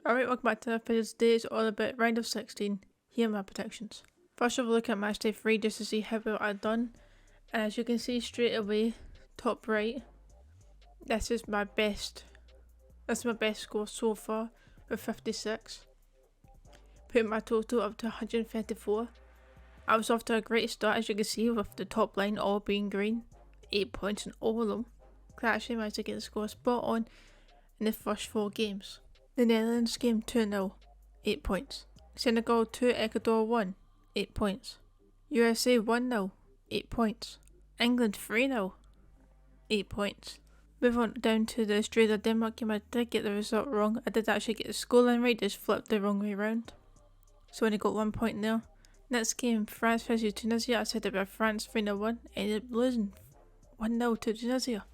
Alright, welcome back to the video. Today is all about round of 16. Here are my predictions. First of all, look at match day 3 just to see how well I've done. And as you can see straight away, top right, this is my best score so far with 56. Putting my total up to 134. I was off to a great start, as you can see, with the top line all being green. 8 points in all of them. I actually managed to get the score spot on in the first 4 games. The Netherlands game 2-0, 8 points. Senegal 2, Ecuador 1, 8 points. USA 1-0, 8 points. England 3-0, 8 points. Move on down to the Australia-Denmark game. I did get the result wrong. I did actually get the scoreline right, just flipped the wrong way around. So I only got 1 point there. Next game, France vs Tunisia. I said about France 3-1, ended up losing 1-0 to Tunisia.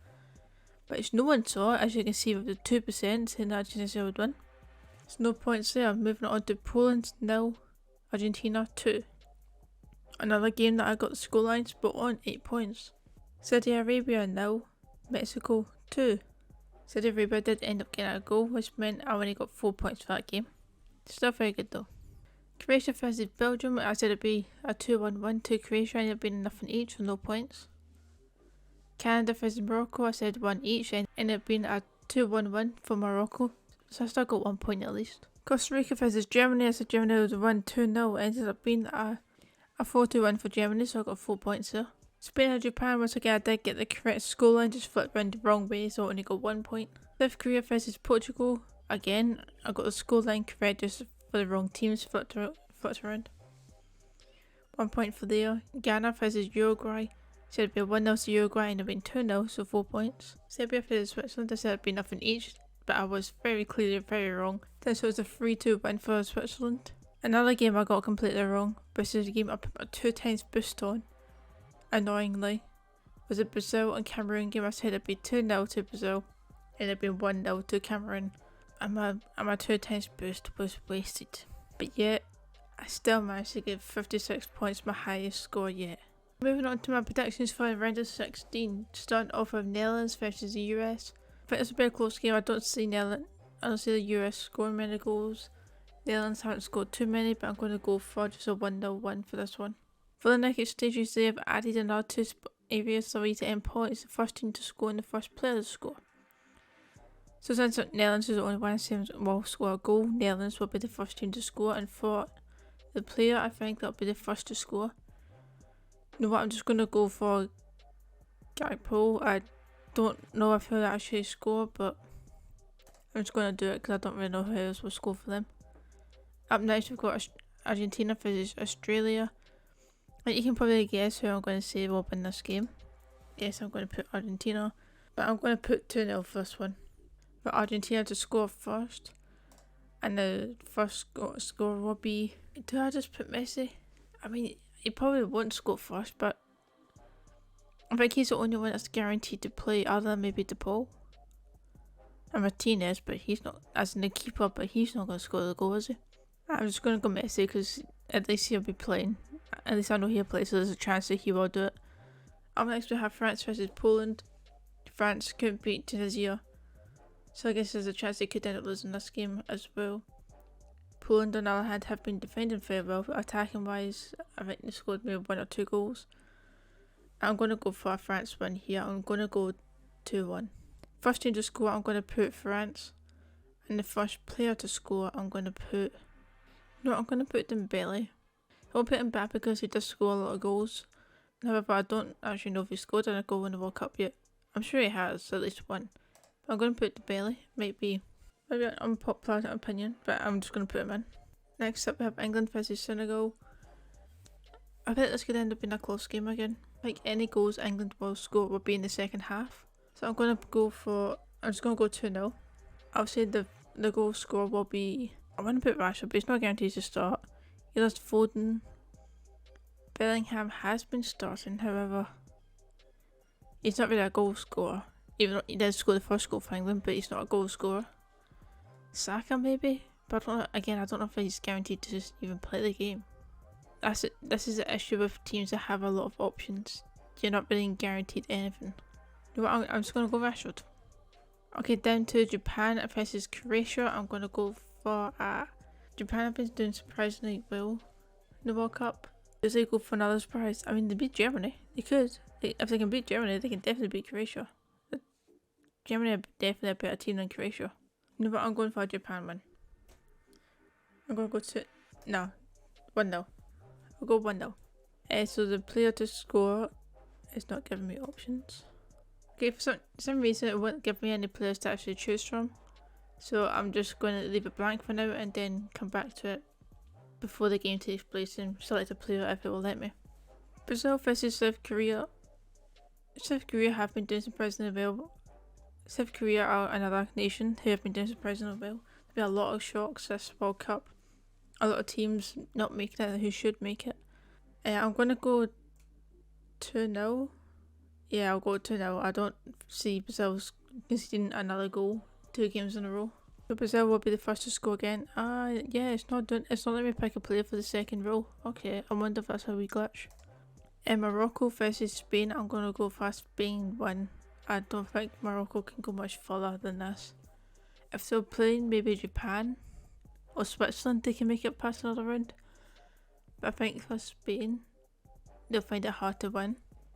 But no one saw it, as you can see with the 2% saying that Tunisia would win. There's no points there. Moving on to Poland 0, Argentina 2. Another game that I got the scoreline spot on, 8 points. Saudi Arabia 0, Mexico 2. Saudi Arabia did end up getting a goal, which meant I only got 4 points for that game. Still very good though. Croatia vs Belgium, I said it'd be a 2-1 win to Croatia, ended up being nothing each with no points. Canada vs Morocco, I said 1 each, and ended up being a 2-1 win for Morocco, so I still got 1 point at least. Costa Rica vs Germany, I said Germany would win 2-0, ended up being a 4-2 win for Germany, so I got 4 points there. Spain and Japan, once again I did get the correct scoreline, just flipped around the wrong way, so I only got 1 point. South Korea vs Portugal, again I got the scoreline correct, just for the wrong teams, flipped around. 1 point for there. Ghana vs Uruguay, said it'd be a 1-0 to Uruguay and it'd been 2-0, so 4 points. Serbia vs Switzerland, I said it'd be nothing each, but I was very clearly very wrong. This was a 3-2 win for Switzerland. Another game I got completely wrong. This is a game I put a 2 times boost on, annoyingly. Was a Brazil and Cameroon game. I said it'd be 2-0 to Brazil and it'd been 1-0 to Cameroon. And my 2 times boost was wasted. But yet, I still managed to get 56 points, my highest score yet. Moving on to my predictions for round of 16, starting off with Netherlands versus the US. I think this will be a close game. I don't see the US scoring many goals. Netherlands haven't scored too many, but I'm going to go for just a 1-0 win for this one. For the next stages, they have added another 2 areas, 3 to end points. The first team to score and the first player to score. So since Netherlands is the only one who will score a goal, Netherlands will be the first team to score, and for the player, I think that'll be the first to score. You know what, I'm just going to go for Gakpo. I don't know if he'll actually score, but I'm just going to do it because I don't really know who else will score for them. Up next, we've got Argentina versus Australia. And you can probably guess who I'm going to say will win this game. Yes, I'm going to put Argentina, but I'm going to put 2-0 for this one. For Argentina to score first, and the first score will be... Do I just put Messi? I mean, he probably won't score first, but I think he's the only one that's guaranteed to play, other than maybe De Paul and Martinez, but he's not, as in the keeper, but he's not going to score the goal, is he? I'm just going to go Messi because at least he'll be playing. At least I know he'll play, so there's a chance that he will do it. Up next we have France versus Poland. France couldn't beat Tunisia, so I guess there's a chance they could end up losing this game as well. Poland, on the other hand, have been defending very well, but attacking wise, I think they scored maybe 1 or 2 goals. I'm going to go for a France win here. I'm going to go 2-1. First team to score, I'm going to put France. And the first player to score, I'm going to put... No, I'm going to put Dembele. I'll put him back because he does score a lot of goals. However, I don't actually know if he scored a goal in the World Cup yet. I'm sure he has, at least one. But I'm going to put Dembele. Maybe an unpopular opinion, but I'm just going to put him in. Next up we have England versus Senegal. I think this could end up being a close game again. Like any goals England will score will be in the second half. So I'm just going to go 2-0. I'll say the goal score will be... I want to put Rashford, but he's not guaranteed to start. He lost Foden. Bellingham has been starting, however, he's not really a goal scorer. Even though he did score the first goal for England, but he's not a goal scorer. Saka maybe, but I don't know if he's guaranteed to just even play the game. This is the issue with teams that have a lot of options. You're not really guaranteed anything. You know what, I'm just going to go Rashford. Okay, down to Japan versus Croatia. I'm going to go for Japan have been doing surprisingly well in the World Cup. Does they go for another surprise? I mean, they beat Germany. They could. If they can beat Germany, they can definitely beat Croatia. Germany are definitely a better team than Croatia. You know what? I'm going for a Japan win. I'm going to go to... No. 1-0. I'll go 1-0. So the player to score is not giving me options. Okay, for some reason it won't give me any players to actually choose from. So I'm just going to leave it blank for now and then come back to it before the game takes place and select a player if it will let me. Brazil versus South Korea. South Korea have been doing surprisingly well. South Korea are another nation who have been doing surprisingly well. There'll be a lot of shocks this World Cup. A lot of teams not making it who should make it. I'm going to go 2-0. Yeah, I'll go 2-0. I don't see Brazil conceding another goal 2 games in a row. So Brazil will be the first to score again. Yeah, it's not letting me pick a player for the second row. Okay, I wonder if that's a wee glitch. In Morocco versus Spain, I'm going to go for Spain win. I don't think Morocco can go much further than this. If they're playing maybe Japan or Switzerland, they can make it past another round. But I think for Spain, they'll find it hard to win.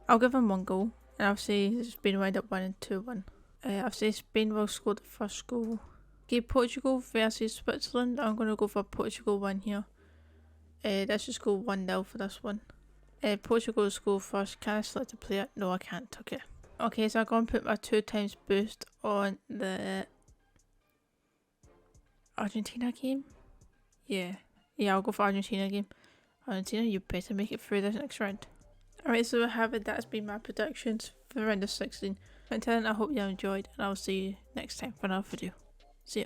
I'll give them 1 goal, and I'll say Spain wind up winning 2-1. I'll say Spain will score the first goal. Okay, Portugal versus Switzerland. I'm going to go for Portugal win here. Let's just go 1-0 for this one. Portugal will score first. Can I select a player? No, I can't. Okay. Okay, so I'm going to put my 2 times boost on the Argentina game. Yeah, I'll go for Argentina game. Argentina, you better make it through this next round. Alright, so I have it. That's been my predictions for the round of 16. Until then, I hope you enjoyed, and I'll see you next time for another video. See ya.